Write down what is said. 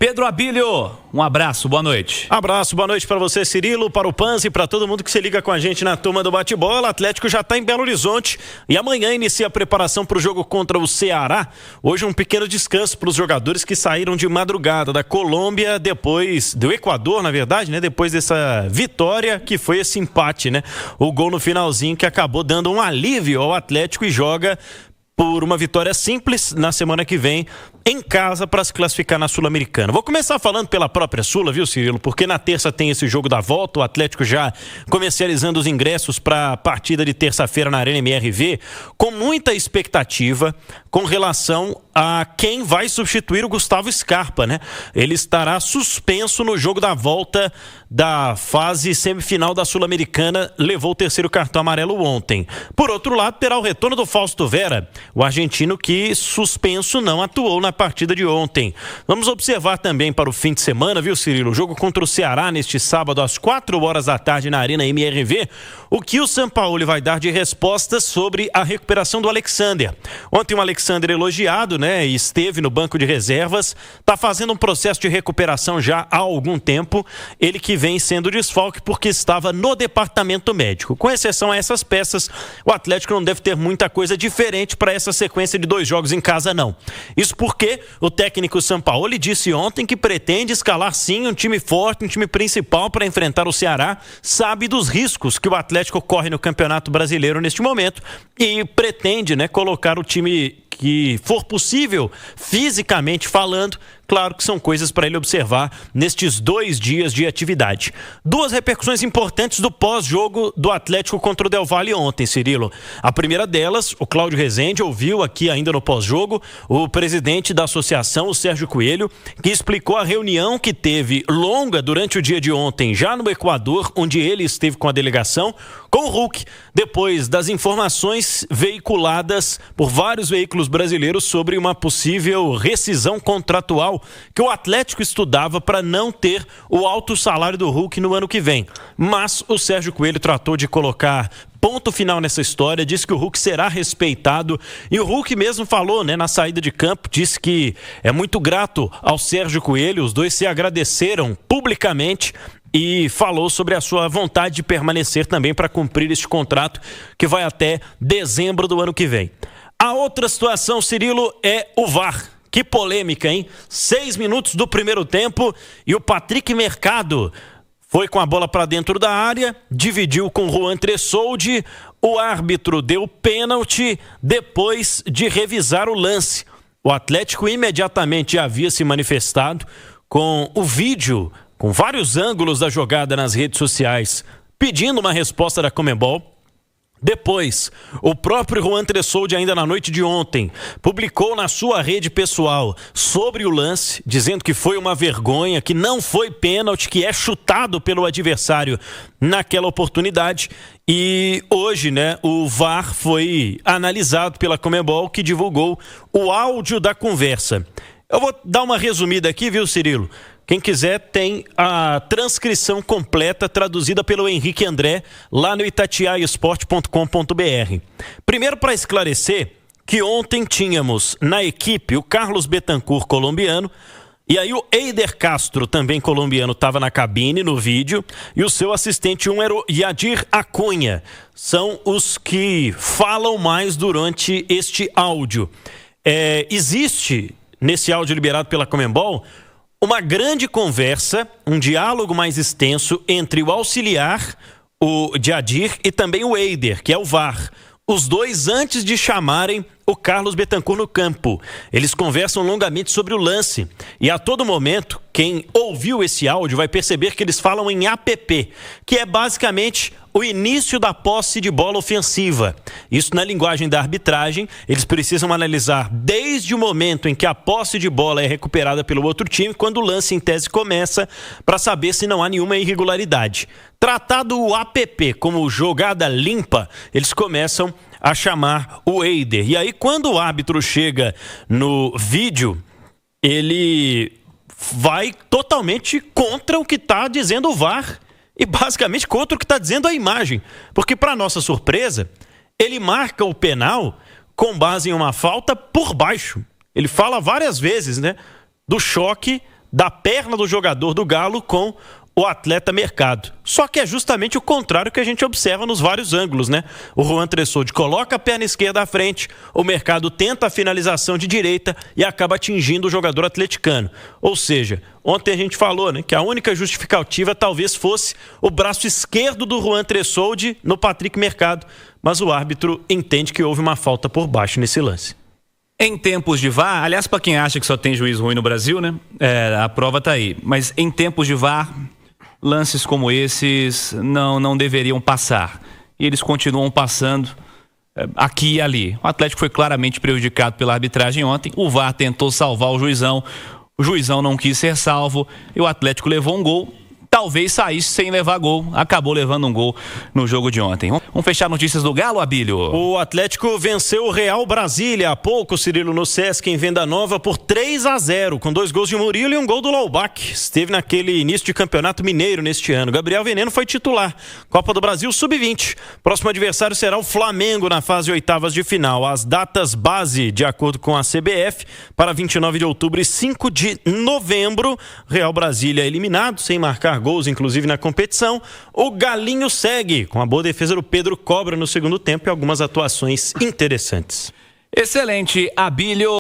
Pedro Abílio, um abraço, boa noite. Abraço, boa noite para você, Cirilo, para o Panzi e para todo mundo que se liga com a gente na turma do bate-bola. O Atlético já está em Belo Horizonte e amanhã inicia a preparação para o jogo contra o Ceará. Hoje um pequeno descanso para os jogadores que saíram de madrugada da Colômbia, depois do Equador, na verdade, né? Depois dessa vitória que foi esse empate, né? O gol no finalzinho que acabou dando um alívio ao Atlético e joga por uma vitória simples na semana que vem em casa para se classificar na Sul-Americana. Vou começar falando pela própria Sula, viu, Cirilo? Porque na terça tem esse jogo da volta, o Atlético já comercializando os ingressos para a partida de terça-feira na Arena MRV, com muita expectativa com relação a quem vai substituir o Gustavo Scarpa, né? Ele estará suspenso no jogo da volta da fase semifinal da Sul-Americana, levou o terceiro cartão amarelo ontem. Por outro lado, terá o retorno do Fausto Vera, o argentino que suspenso não atuou na partida de ontem. Vamos observar também para o fim de semana, viu, Cirilo? O jogo contra o Ceará neste sábado às 4h da tarde na Arena MRV, o que o Sampaoli vai dar de respostas sobre a recuperação do Alexander. Ontem o Alexander elogiado, né, e esteve no banco de reservas, está fazendo um processo de recuperação já há algum tempo, ele que vem sendo desfalque porque estava no departamento médico. Com exceção a essas peças, o Atlético não deve ter muita coisa diferente para essa sequência de 2 jogos em casa, não. Isso porque o técnico Sampaoli disse ontem que pretende escalar sim um time forte, um time principal para enfrentar o Ceará, sabe dos riscos que o Atlético corre no Campeonato Brasileiro neste momento e pretende, né, colocar o time que for possível, fisicamente falando. Claro que são coisas para ele observar nestes 2 dias de atividade. 2 repercussões importantes do pós-jogo do Atlético contra o Del Valle ontem, Cirilo. A primeira delas, o Cláudio Rezende ouviu aqui ainda no pós-jogo o presidente da associação, o Sérgio Coelho, que explicou a reunião que teve longa durante o dia de ontem, já no Equador, onde ele esteve com a delegação, com o Hulk, depois das informações veiculadas por vários veículos brasileiros sobre uma possível rescisão contratual que o Atlético estudava para não ter o alto salário do Hulk no ano que vem. Mas o Sérgio Coelho tratou de colocar ponto final nessa história, disse que o Hulk será respeitado e o Hulk mesmo falou, né, na saída de campo, disse que é muito grato ao Sérgio Coelho, os dois se agradeceram publicamente e falou sobre a sua vontade de permanecer também para cumprir este contrato que vai até dezembro do ano que vem. A outra situação, Cirilo, é o VAR. Que polêmica, hein? 6 minutos do primeiro tempo e o Patrick Mercado foi com a bola para dentro da área, dividiu com Juan Tressoldi, o árbitro deu pênalti depois de revisar o lance. O Atlético imediatamente havia se manifestado com o vídeo, com vários ângulos da jogada nas redes sociais, pedindo uma resposta da Conmebol. Depois, o próprio Juan Tressoldi, ainda na noite de ontem, publicou na sua rede pessoal sobre o lance, dizendo que foi uma vergonha, que não foi pênalti, que é chutado pelo adversário naquela oportunidade. E hoje, né, o VAR foi analisado pela Conmebol, que divulgou o áudio da conversa. Eu vou dar uma resumida aqui, viu, Cirilo? Quem quiser tem a transcrição completa traduzida pelo Henrique André lá no itatiaiosport.com.br. Primeiro, para esclarecer que ontem tínhamos na equipe o Carlos Betancur, colombiano, e aí o Eider Castro, também colombiano, estava na cabine no vídeo, e o seu assistente era o Yadir Acunha. São os que falam mais durante este áudio. Existe, nesse áudio liberado pela Conmebol, uma grande conversa, um diálogo mais extenso entre o auxiliar, o Yadir, e também o Eider, que é o VAR. Os dois antes de chamarem o Carlos Betancur no campo. Eles conversam longamente sobre o lance. E a todo momento, quem ouviu esse áudio vai perceber que eles falam em APP, que é basicamente o início da posse de bola ofensiva. Isso na linguagem da arbitragem, eles precisam analisar desde o momento em que a posse de bola é recuperada pelo outro time, quando o lance em tese começa, para saber se não há nenhuma irregularidade. Tratado o APP como jogada limpa, eles começam a chamar o Eider. E aí, quando o árbitro chega no vídeo, ele vai totalmente contra o que está dizendo o VAR e basicamente contra o que está dizendo a imagem. Porque, para nossa surpresa, ele marca o penal com base em uma falta por baixo. Ele fala várias vezes, né, do choque da perna do jogador do Galo com o atleta Mercado. Só que é justamente o contrário que a gente observa nos vários ângulos, né? O Juan Tressoldi coloca a perna esquerda à frente, o Mercado tenta a finalização de direita e acaba atingindo o jogador atleticano. Ou seja, ontem a gente falou, né, que a única justificativa talvez fosse o braço esquerdo do Juan Tressoldi no Patrick Mercado, mas o árbitro entende que houve uma falta por baixo nesse lance. Em tempos de VAR, aliás, para quem acha que só tem juiz ruim no Brasil, né? A prova tá aí. Mas em tempos de VAR, lances como esses não deveriam passar. E eles continuam passando aqui e ali. O Atlético foi claramente prejudicado pela arbitragem ontem. O VAR tentou salvar o juizão não quis ser salvo e o Atlético levou um gol. Talvez saísse sem levar gol. Acabou levando um gol no jogo de ontem. Vamos fechar notícias do Galo, Abílio? O Atlético venceu o Real Brasília há pouco, Cirilo, no Sesc, em Venda Nova, por 3-0, com 2 gols de Murilo e um gol do Laubach. Esteve naquele início de campeonato mineiro neste ano. Gabriel Veneno foi titular. Copa do Brasil Sub-20. Próximo adversário será o Flamengo na fase oitavas de final. As datas base, de acordo com a CBF, para 29 de outubro e 5 de novembro. Real Brasília eliminado, sem marcar gols, inclusive, na competição. O Galinho segue, com a boa defesa do Pedro Cobra no segundo tempo e algumas atuações interessantes. Excelente, Abílio.